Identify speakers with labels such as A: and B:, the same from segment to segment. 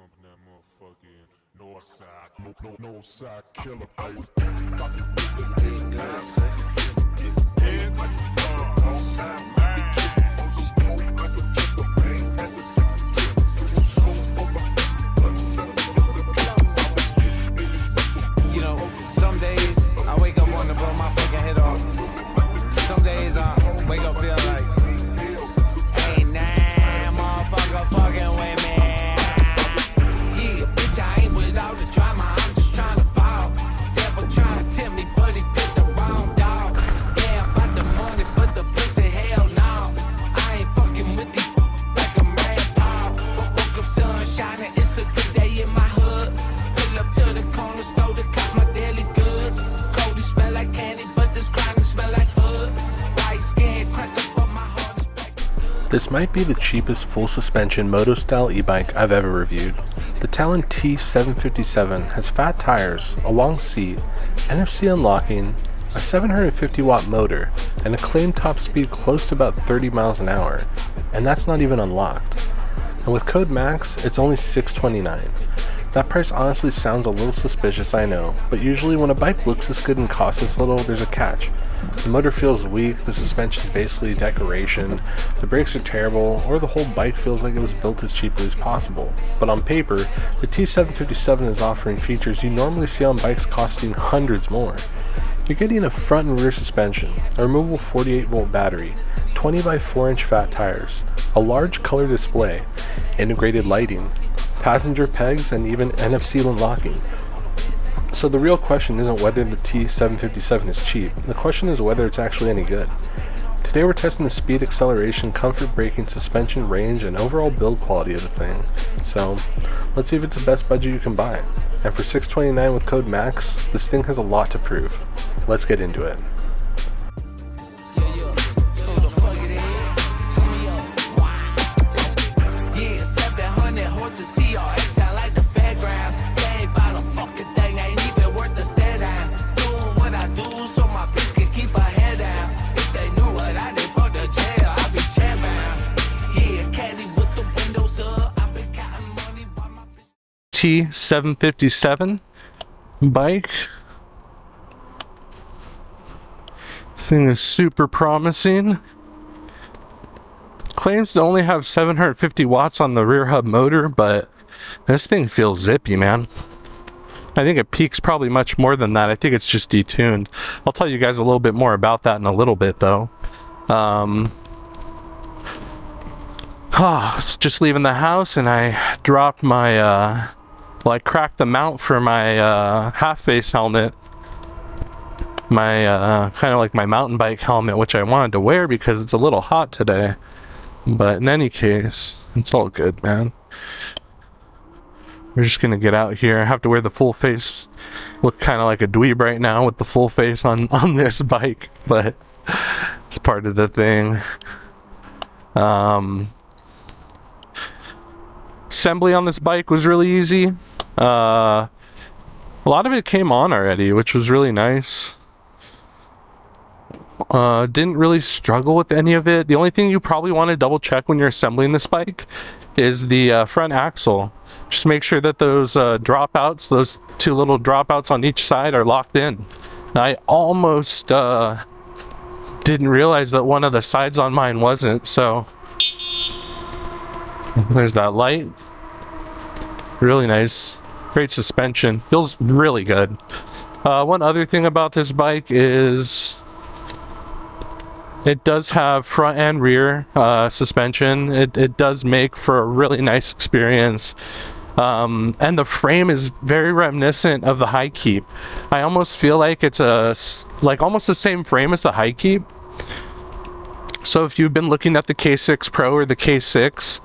A: bumping that motherfucking north side, north side killer, baby.
B: You know, some days I wake up wanting to blow my fucking head off. Some days I wake up feel like, hey, nah, motherfucker fucking with me. Yeah, bitch, I ain't without the drama, I'm just trying to ball. Devil trying to tempt me, but he picked the wrong dog. Yeah, about the money, but the pussy, hell no. I ain't fucking with these like a mad Paul. Woke up sun shining, it's a good day in my hood. Pull up to the corner store to cop my daily goods. Cody smell like candy, but this grinding smell like hood. White skin, crack up, but my heart is black as soot.
C: This might be the cheapest full suspension moto-style e-bike I've ever reviewed. The Talon T757 has fat tires, a long seat, NFC unlocking, a 750 watt motor, and a claimed top speed close to about 30 miles an hour, and that's not even unlocked. And with code MAX, it's only $629. That price honestly sounds a little suspicious, I know, but usually when a bike looks this good and costs this little, there's a catch. The motor feels weak, the suspension is basically decoration, the brakes are terrible, or the whole bike feels like it was built as cheaply as possible. But on paper, the T757 is offering features you normally see on bikes costing hundreds more. You're getting a front and rear suspension, a removable 48 volt battery, 20 by 4 inch fat tires, a large color display, integrated lighting, passenger pegs, and even NFC unlocking. So the real question isn't whether the T757 is cheap, the question is whether it's actually any good. Today we're testing the speed, acceleration, comfort braking, suspension range, and overall build quality of the thing. So let's see if it's the best budget you can buy. And for $629 with code MAX, this thing has a lot to prove. Let's get into it. T757 bike. Thing is super promising. Claims to only have 750 watts on the rear hub motor, but this thing feels zippy, man. I think it peaks probably much more than that. I think it's just detuned. I'll tell you guys a little bit more about that in a little bit, though. Was just leaving the house and I dropped my I cracked the mount for my half-face helmet, my kind of like my mountain bike helmet, which I wanted to wear because it's a little hot today. But in any case, it's all good, man. We're just gonna get out here. I have to wear the full face. Look kind of like a dweeb right now with the full face on this bike, but it's part of the thing. Assembly on this bike was really easy. A lot of it came on already, which was really nice. Didn't really struggle with any of it. The only thing you probably want to double check when you're assembling this bike is the front axle. Just make sure that those dropouts, those two little dropouts on each side, are locked in. I almost didn't realize that one of the sides on mine wasn't, so there's that light. Really nice. Great suspension. Feels really good. One other thing about this bike is it does have front and rear suspension. It does make for a really nice experience. And the frame is very reminiscent of the High Keep. I almost feel like it's almost the same frame as the High Keep. So if you've been looking at the K6 Pro or the K6,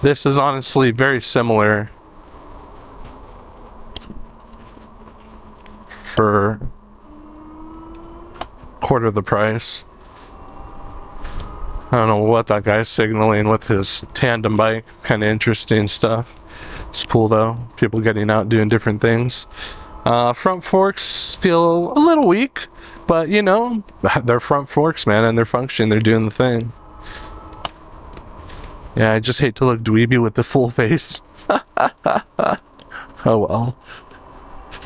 C: this is honestly very similar for quarter the price. I don't know what that guy's signaling with his tandem bike. Kind of interesting stuff. It's cool though. People getting out doing different things. Front forks feel a little weak, but you know, they're front forks, man, and they're functioning. They're doing the thing. Yeah, I just hate to look dweeby with the full face. Oh well.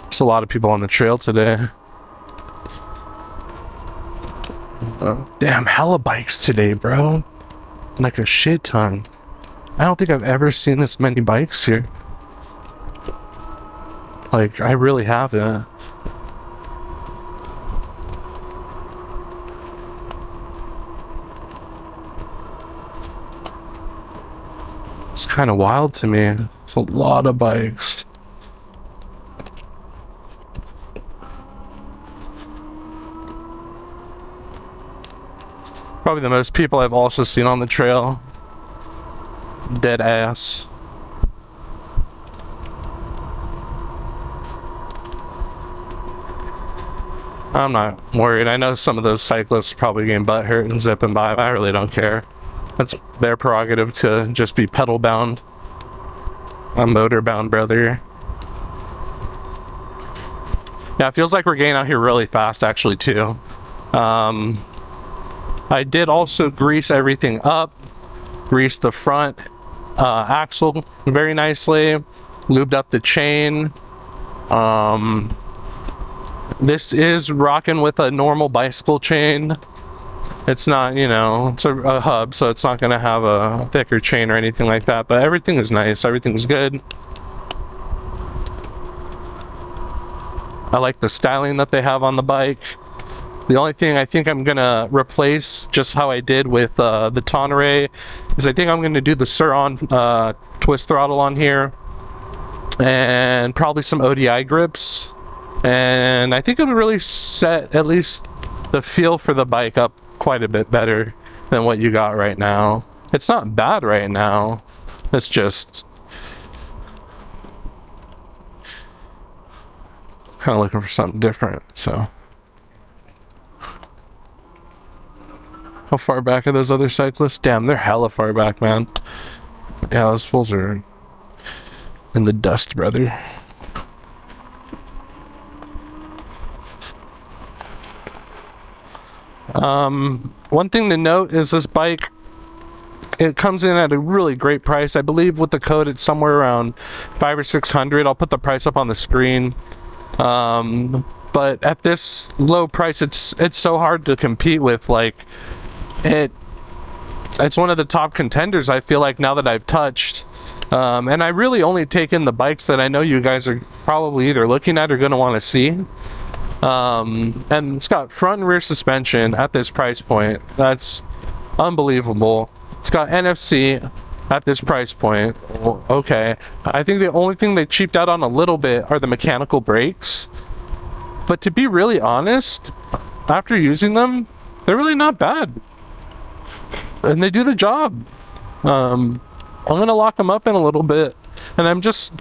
C: There's a lot of people on the trail today. Damn, hella bikes today, bro. Like a shit ton. I don't think I've ever seen this many bikes here. Like, I really haven't. It's kind of wild to me. It's a lot of bikes. Probably the most people I've also seen on the trail. Dead ass. I'm not worried. I know some of those cyclists are probably getting butthurt and zipping by, but I really don't care. That's their prerogative to just be pedal bound. I'm motor bound, brother. Yeah, it feels like we're getting out here really fast, actually, too. I did also grease everything up. Greased the front axle very nicely. Lubed up the chain. This is rocking with a normal bicycle chain. It's not, you know, it's a hub, so it's not going to have a thicker chain or anything like that, but everything is nice. Everything's good. I like the styling that they have on the bike. The only thing I think I'm going to replace, just how I did with the Tonneray, is I think I'm going to do the Sur-On twist throttle on here. And probably some ODI grips. And I think it would really set at least the feel for the bike up quite a bit better than what you got right now. It's not bad right now. It's just kind of looking for something different, so. How far back are those other cyclists? Damn, they're hella far back, man. Yeah, those fools are in the dust, brother. One thing to note is this bike, it comes in at a really great price. I believe with the code it's somewhere around $500 or $600. I'll put the price up on the screen. But at this low price, it's so hard to compete with. Like, it's one of the top contenders, I feel like, now that I've touched. And I really only take in the bikes that I know you guys are probably either looking at or going to want to see. And it's got front and rear suspension at this price point. That's unbelievable. It's got NFC at this price point. Okay. I think the only thing they cheaped out on a little bit are the mechanical brakes. But to be really honest, after using them, they're really not bad. And they do the job. I'm going to lock them up in a little bit. And I'm just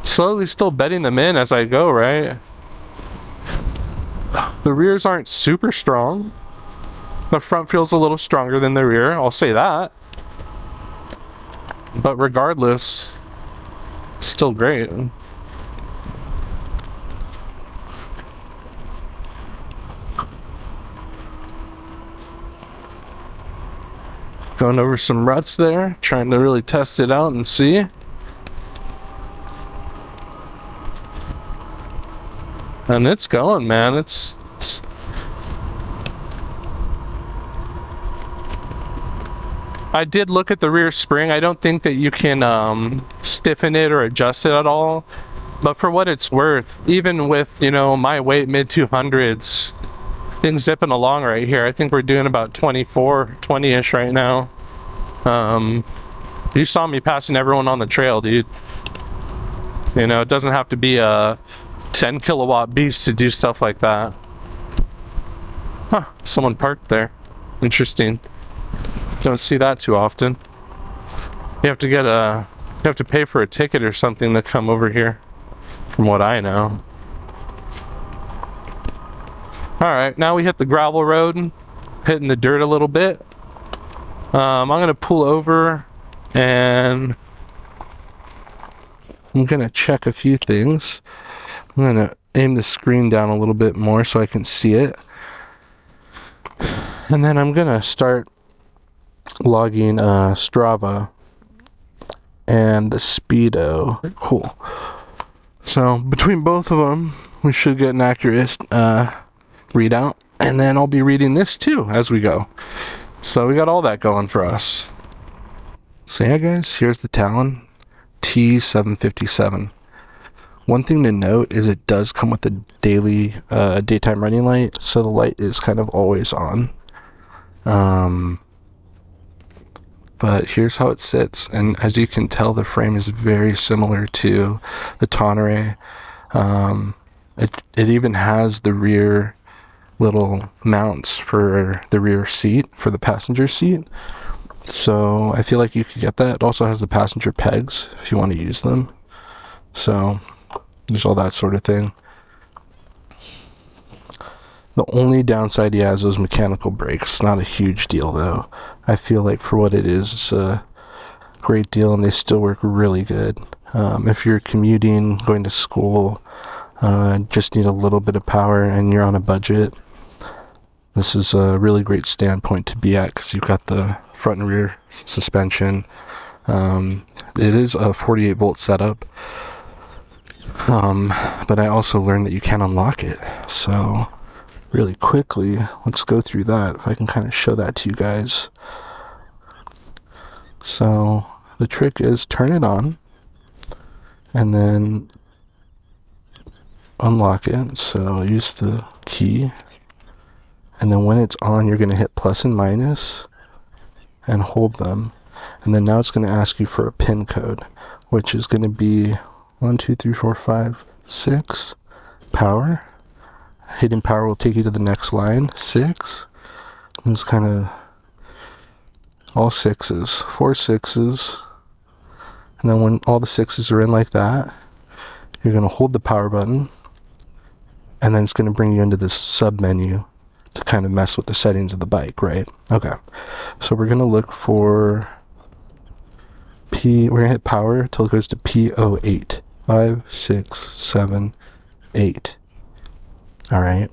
C: slowly still bedding them in as I go, right? The rears aren't super strong. The front feels a little stronger than the rear, I'll say that. But regardless, still great. Going over some ruts there, trying to really test it out and see. And it's going, man. It's I did look at the rear spring. I don't think that you can stiffen it or adjust it at all. But for what it's worth, even with, you know, my weight, mid 200s, things zipping along right here. I think we're doing about 24, 20-ish right now. You saw me passing everyone on the trail, dude. You know, it doesn't have to be a 10 kilowatt beast to do stuff like that. Huh, someone parked there. Interesting. Don't see that too often. You have to pay for a ticket or something to come over here, from what I know. Alright, now we hit the gravel road, hitting the dirt a little bit. I'm gonna pull over and I'm gonna check a few things. I'm gonna aim the screen down a little bit more so I can see it. And then I'm gonna start logging Strava and the speedo. Cool. So between both of them, we should get an accurate readout, and then I'll be reading this too as we go. So we got all that going for us. So yeah guys, here's the Talon T757. One thing to note is it does come with a daily daytime running light, so the light is kind of always on. But here's how it sits, and as you can tell, the frame is very similar to the Tonneray. It even has the rear little mounts for the rear seat, for the passenger seat. So I feel like you could get that. It also has the passenger pegs if you want to use them. So there's all that sort of thing. The only downside he has is those mechanical brakes. Not a huge deal though. I feel like for what it is, it's a great deal, and they still work really good. If you're commuting, going to school, just need a little bit of power and you're on a budget, this is a really great standpoint to be at, because you've got the front and rear suspension. It is a 48 volt setup, but I also learned that you can unlock it. So really quickly, let's go through that, if I can kind of show that to you guys. So the trick is turn it on and then unlock it. So use the key, and then when it's on, you're going to hit plus and minus and hold them, and then now it's going to ask you for a pin code, which is going to be 1 2 3 4 5 6 power. Hitting power will take you to the next line, 6. And it's kind of all 6s, 4 6s. And then when all the 6s are in like that, you're going to hold the power button, and then it's going to bring you into this sub menu to kind of mess with the settings of the bike, right? Okay, so we're going to look for we're going to hit power until it goes to P08. 5 6 7 8. Alright,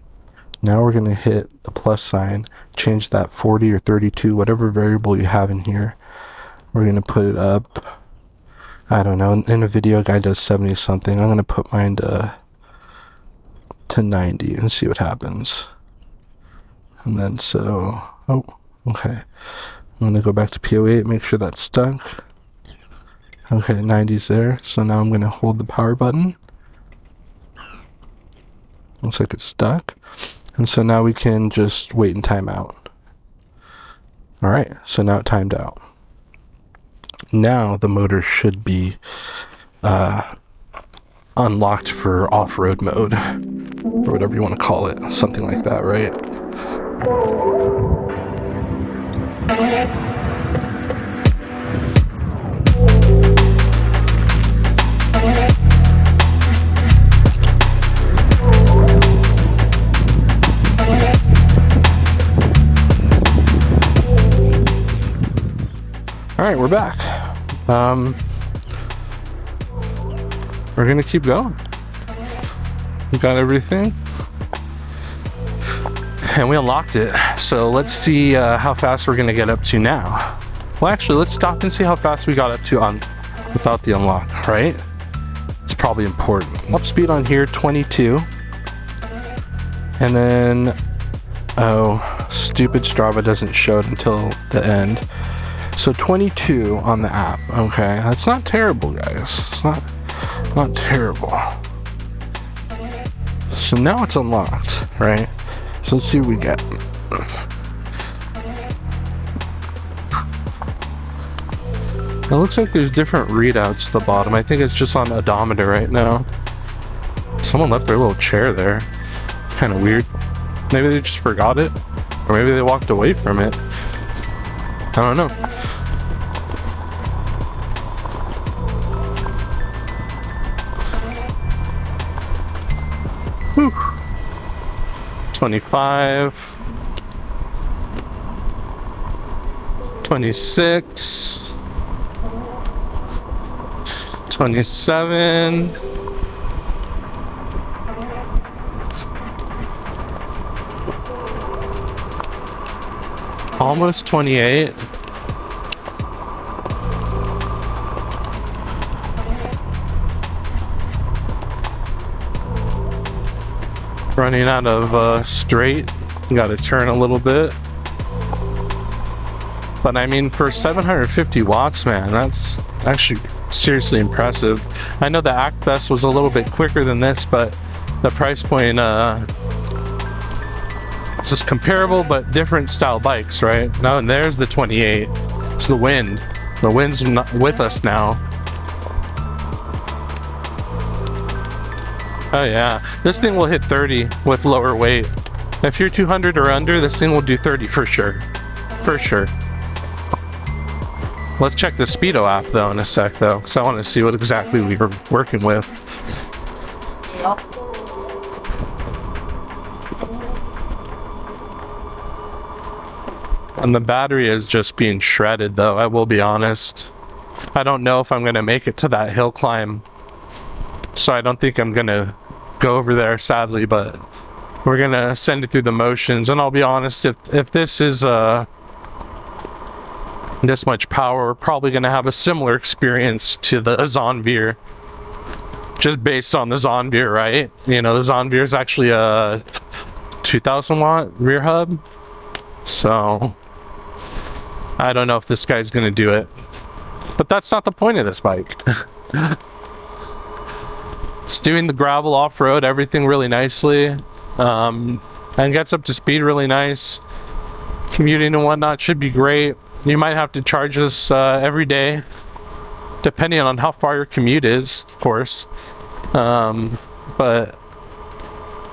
C: now we're going to hit the plus sign, change that 40 or 32, whatever variable you have in here. We're going to put it up, I don't know, in a video guide does 70 something. I'm going to put mine to 90 and see what happens. And then so, oh, okay. I'm going to go back to P08, make sure that's stuck. Okay, 90's there. So now I'm going to hold the power button. Looks like it's stuck. And so now we can just wait and time out. Alright, so now it timed out. Now the motor should be unlocked for off-road mode, or whatever you want to call it. Something like that, right? Alright, we're back. We're gonna keep going. We got everything. And we unlocked it. So let's see how fast we're gonna get up to now. Well, actually, let's stop and see how fast we got up to without the unlock, right? It's probably important. Up speed on here, 22. And then, oh, stupid Strava doesn't show it until the end. So 22 on the app. Okay, that's not terrible, guys. It's not terrible. So now it's unlocked, right? So let's see what we get. It looks like there's different readouts at the bottom. I think it's just on odometer right now. Someone left their little chair there. It's kind of weird. Maybe they just forgot it, or maybe they walked away from it. I don't know. Whew. 25. 26. 27. Almost 28. Running out of straight. Got to turn a little bit. But I mean, for 750 watts, man, that's actually seriously impressive. I know the ActBest was a little bit quicker than this, but the price point, it's just comparable but different style bikes, right? Now, and there's the 28. It's the wind. The wind's not with us now. Oh yeah, this thing will hit 30 with lower weight. If you're 200 or under, this thing will do 30 for sure. For sure. Let's check the Speedo app though in a sec though, because I want to see what exactly we were working with. And the battery is just being shredded though, I will be honest. I don't know if I'm going to make it to that hill climb. So I don't think I'm going to go over there sadly, but we're going to send it through the motions. And I'll be honest, if this is this much power, we're probably going to have a similar experience to the Zonveer. Just based on the Zonveer, right? You know, the Zonveer is actually a 2000 watt rear hub. So I don't know if this guy's going to do it. But that's not the point of this bike. It's doing the gravel off-road, everything really nicely. And gets up to speed really nice. Commuting and whatnot should be great. You might have to charge this every day, depending on how far your commute is, of course. But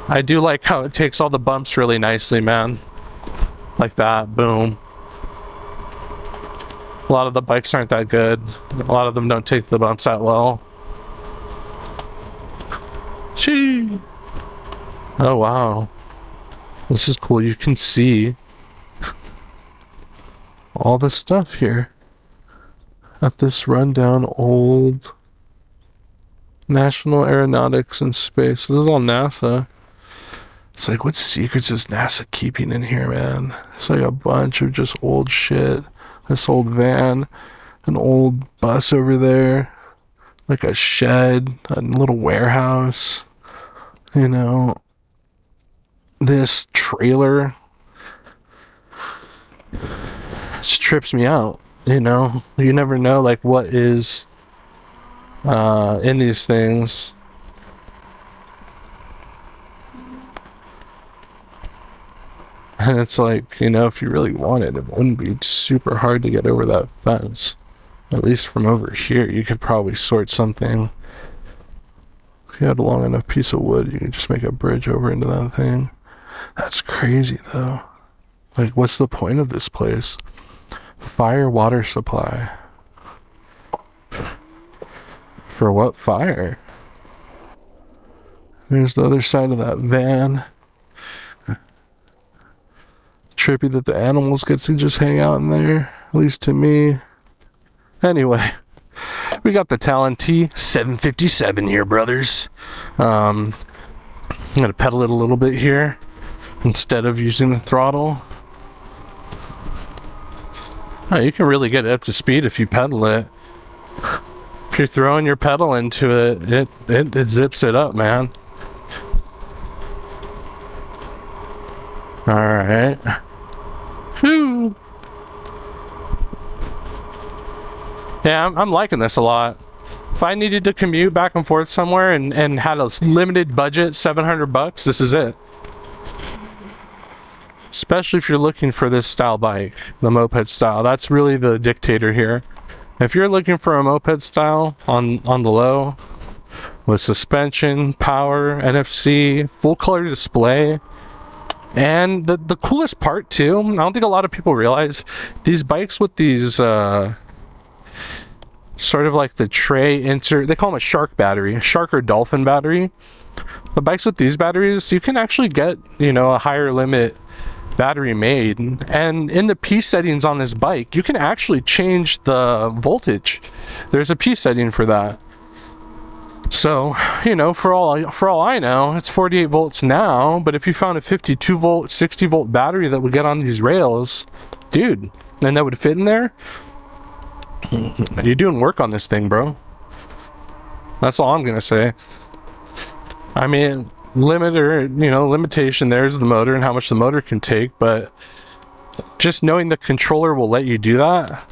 C: I do like how it takes all the bumps really nicely, man. Like that, boom. A lot of the bikes aren't that good. A lot of them don't take the bumps that well. Gee. Oh wow. This is cool. You can see all the stuff here at this rundown old National Aeronautics and Space. This is all NASA. It's like, what secrets is NASA keeping in here, man? It's like a bunch of just old shit. This old van, an old bus over there, like a shed, a little warehouse, you know, this trailer. Just trips me out, you know. You never know, like, what is in these things. And it's like, you know, if you really wanted, it wouldn't be super hard to get over that fence. At least from over here, you could probably sort something. If you had a long enough piece of wood, you could just make a bridge over into that thing. That's crazy, though. Like, what's the point of this place? Fire water supply. For what fire? There's the other side of that van. Trippy that the animals get to just hang out in there, at least to me. Anyway, we got the Talon T757 here, brothers. I'm gonna pedal it a little bit here instead of using the throttle. Oh, you can really get it up to speed if you pedal it. If you're throwing your pedal into it, it zips it up, man. All right. Whew. Yeah, I'm liking this a lot. If I needed to commute back and forth somewhere and had a limited budget, $700, this is it. Especially if you're looking for this style bike, the moped style. That's really the dictator here. If you're looking for a moped style on the low, with suspension, power, NFC, full color display, and the coolest part too, I don't think a lot of people realize, these bikes with these sort of like the tray insert, they call them a shark battery, a shark or dolphin battery. The bikes with these batteries, you can actually get, you know, a higher limit battery made, and in the P settings on this bike, you can actually change the voltage. There's a P setting for that. So, you know, for all I know, it's 48 volts now, but if you found a 52 volt, 60 volt battery that would get on these rails, dude, and that would fit in there, you're doing work on this thing, bro. That's all I'm gonna say. I mean, limitation there's the motor and how much the motor can take, but just knowing the controller will let you do that,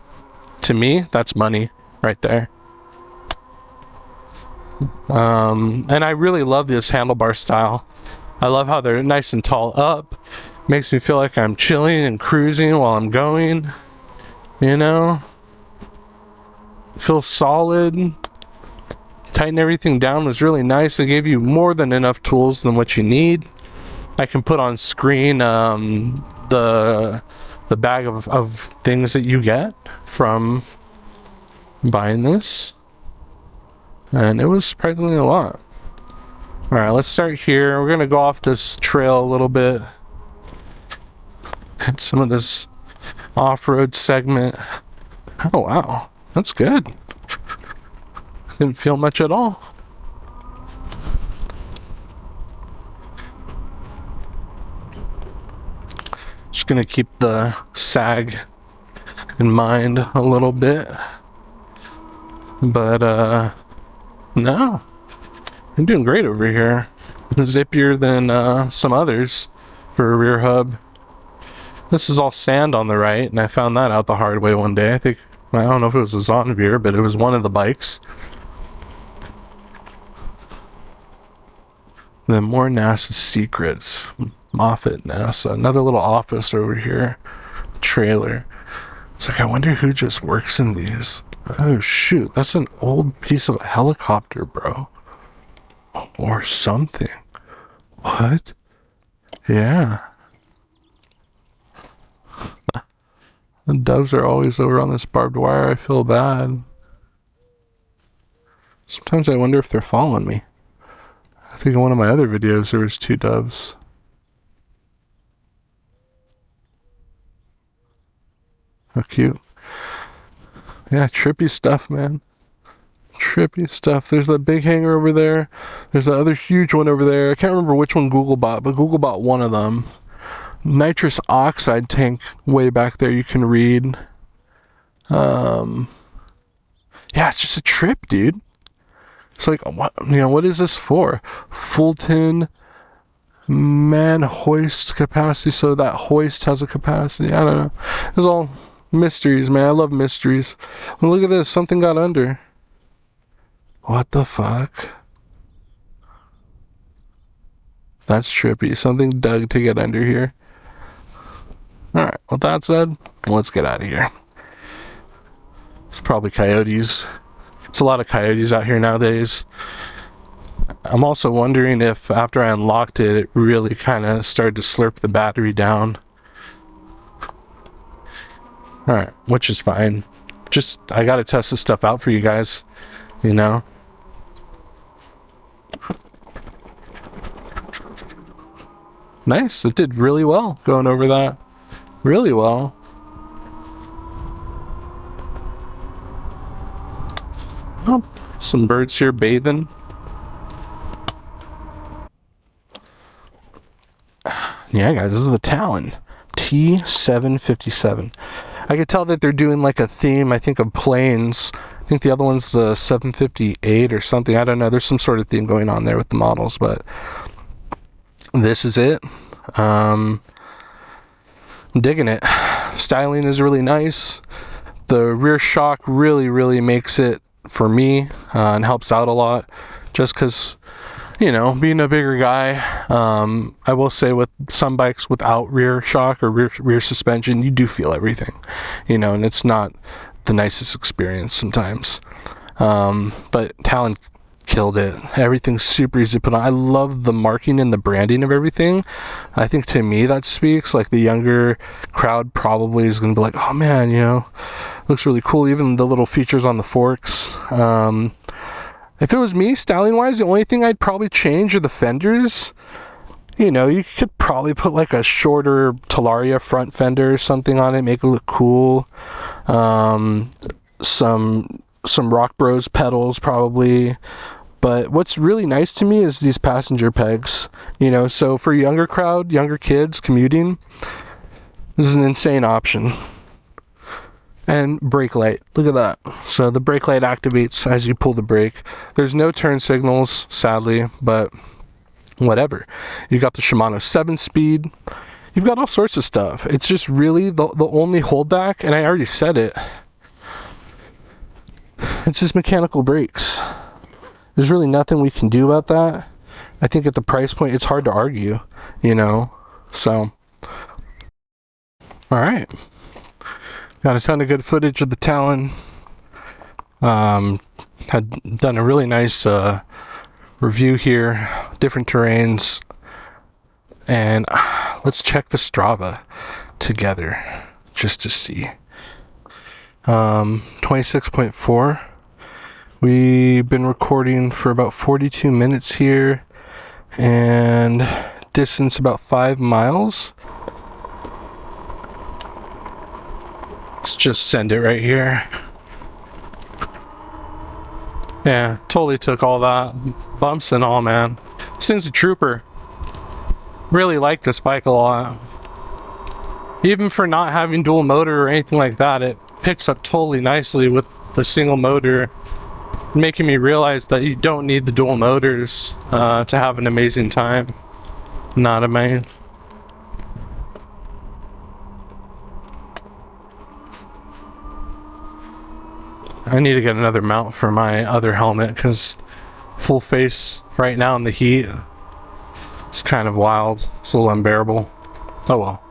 C: to me, that's money right there. And I really love this handlebar style. I love how they're nice and tall up. Makes me feel like I'm chilling and cruising while I'm going, you know. Feels solid. Tighten everything down was really nice. They gave you more than enough tools than what you need. I can put on screen the bag of things that you get from buying this, and it was surprisingly a lot. All right, let's start here. We're gonna go off this trail a little bit, and some of this off-road segment. Oh wow, that's good. Didn't feel much at all. Just gonna keep the sag in mind a little bit, but no, I'm doing great over here. Zippier than some others for a rear hub. This is all sand on the right, and I found that out the hard way one day. I don't know if it was a Zonvier, but it was one of the bikes. Then more NASA secrets. Moffat NASA. Another little office over here. Trailer. It's like, I wonder who just works in these. Oh shoot, that's an old piece of a helicopter, bro. Or something. What? Yeah. The doves are always over on this barbed wire. I feel bad. Sometimes I wonder if they're following me. I think in one of my other videos there was 2 doves. How cute. Yeah, trippy stuff, man. Trippy stuff. There's that big hanger over there. There's that other huge one over there. I can't remember which one Google bought, but Google bought one of them. Nitrous oxide tank way back there you can read. Yeah, it's just a trip, dude. It's like, what is this for? Fulton man hoist capacity, so that hoist has a capacity. I don't know. It's all mysteries, man. I love mysteries. Well, look at this. Something got under. What the fuck? That's trippy. Something dug to get under here. Alright, with that said, let's get out of here. It's probably coyotes. There's a lot of coyotes out here nowadays. I'm also wondering if after I unlocked it, it really kind of started to slurp the battery down. Alright, which is fine. Just, I gotta test this stuff out for you guys, you know? Nice, it did really well going over that. Really well. Oh, some birds here bathing. Yeah, guys, this is the Talon T757. I could tell that they're doing like a theme, I think, of planes. I think the other one's the 758 or something. I don't know. There's some sort of theme going on there with the models, but this is it. I'm digging it. Styling is really nice. The rear shock really makes it for me and helps out a lot, just because, you know, being a bigger guy, I will say with some bikes without rear shock or rear suspension, you do feel everything, you know, and it's not the nicest experience sometimes. But Talon killed it. Everything's super easy to put on. I love the marking and the branding of everything. I think to me that speaks. Like the younger crowd probably is going to be like, oh man, you know, looks really cool. Even the little features on the forks. If it was me, styling wise, the only thing I'd probably change are the fenders. You know, you could probably put like a shorter Talaria front fender or something on it, make it look cool. Some Rock Bros pedals probably. But what's really nice to me is these passenger pegs. You know, so for younger crowd, younger kids commuting, this is an insane option. And brake light, look at that. So the brake light activates as you pull the brake. There's no turn signals, sadly, but whatever. You got the Shimano 7-speed. You've got all sorts of stuff. It's just really the only holdback, and I already said it, it's just mechanical brakes. There's really nothing we can do about that. I think at the price point, it's hard to argue, you know? So, all right. Got a ton of good footage of the Talon. Had done a really nice review here, different terrains, and let's check the Strava together just to see. 26.4. We've been recording for about 42 minutes here, and distance about 5 miles. Let's just send it right here. Yeah, totally took all that. Bumps and all, man. This thing's a trooper. Really like this bike a lot. Even for not having dual motor or anything like that, it picks up totally nicely with the single motor, making me realize that you don't need the dual motors to have an amazing time. Not a man. I need to get another mount for my other helmet because full face right now in the heat, it's kind of wild. It's a little unbearable. Oh well.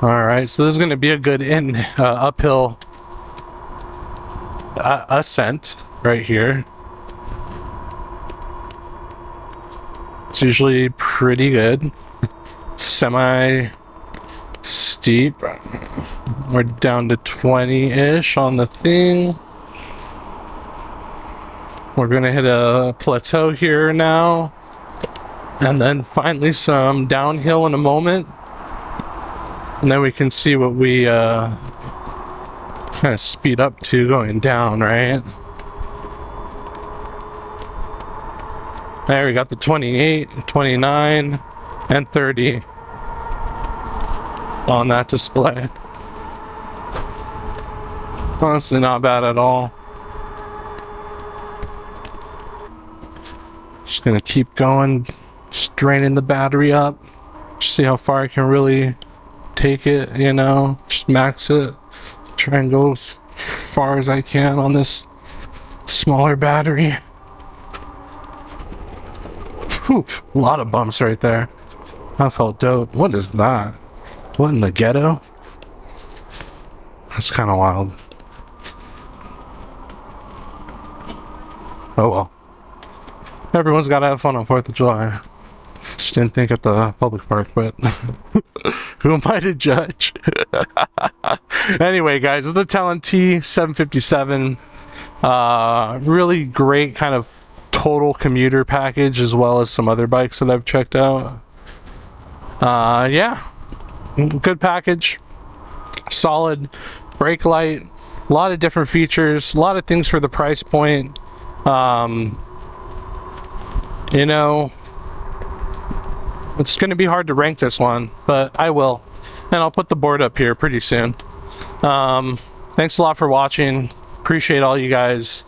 C: Alright, so this is going to be a good uphill ascent right here. It's usually pretty good. Semi steep. We're down to 20-ish on the thing. We're gonna hit a plateau here now, and then finally some downhill in a moment, and then we can see what we kind of speed up to going down, right? There we got the 28, 29, and 30 on that display. Honestly, not bad at all. Just gonna keep going, just draining the battery up, just see how far I can really take it, you know, just max it, try and go as far as I can on this smaller battery. Whew, a lot of bumps right there. That felt dope. What is that? What in the ghetto? That's kind of wild. Oh well. Everyone's got to have fun on 4th of July. Just didn't think at the public park, but who am I to judge? Anyway, guys, this is the Talon T757. Really great kind of total commuter package, as well as some other bikes that I've checked out. Yeah. Good package, solid brake light, a lot of different features, a lot of things for the price point. You know, it's going to be hard to rank this one, but I will, and I'll put the board up here pretty soon. Thanks a lot for watching, appreciate all you guys,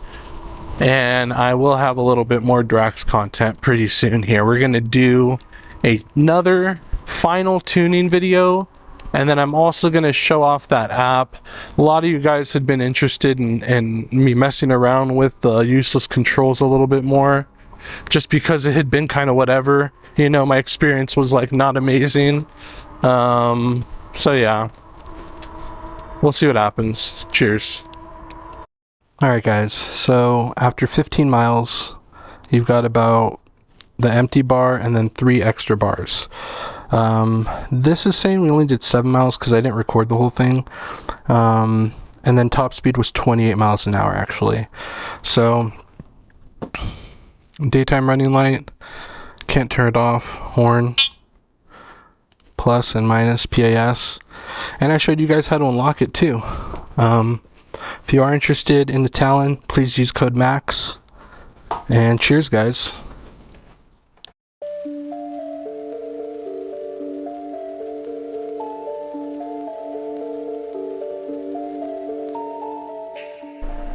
C: and I will have a little bit more Drax content pretty soon here. We're going to do another final tuning video, and then I'm also going to show off that app. A lot of you guys had been interested in me messing around with the useless controls a little bit more, just because it had been kind of whatever, you know, my experience was like not amazing. So yeah, we'll see what happens. Cheers. Alright guys, so after 15 miles you've got about the empty bar and then 3 extra bars. This is saying we only did 7 miles because I didn't record the whole thing. And then top speed was 28 miles an hour actually. So daytime running light, can't turn it off, horn, plus and minus, PAS, and I showed you guys how to unlock it too. If you are interested in the Talon, please use code MAX, and cheers guys.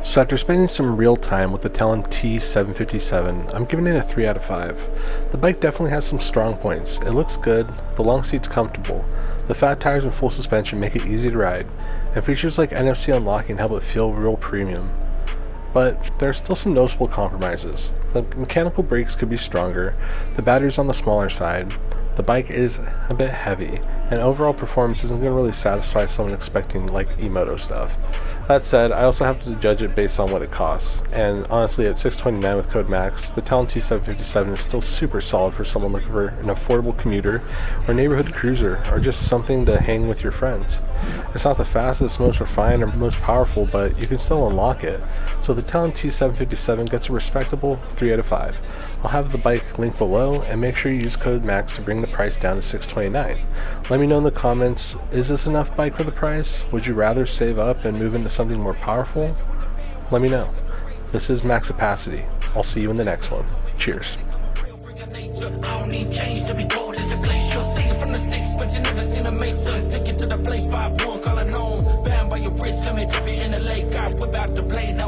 C: So after spending some real time with the Talon T757, I'm giving it a 3 out of 5. The bike definitely has some strong points. It looks good, the long seat's comfortable, the fat tires and full suspension make it easy to ride, and features like NFC unlocking help it feel real premium. But there are still some noticeable compromises. The mechanical brakes could be stronger, the battery's on the smaller side, the bike is a bit heavy, and overall performance isn't going to really satisfy someone expecting like e-moto stuff. That said, I also have to judge it based on what it costs, and honestly at $629 with code MAX, the Talon T757 is still super solid for someone looking for an affordable commuter, or neighborhood cruiser, or just something to hang with your friends. It's not the fastest, most refined, or most powerful, but you can still unlock it, so the Talon T757 gets a respectable 3 out of 5. I'll have the bike linked below, and make sure you use code MAX to bring the price down to $629. Let me know in the comments, is this enough bike for the price? Would you rather save up and move into something more powerful? Let me know. This is MAXAPACITY. I'll see you in the next one. Cheers.
D: I don't need change to be cold as a glacier. See it from the sticks, but you never seen a mesa. Take it to the place, 5-1, calling home. Bam by your wrist, let me drop you in the lake. I whip out the blade.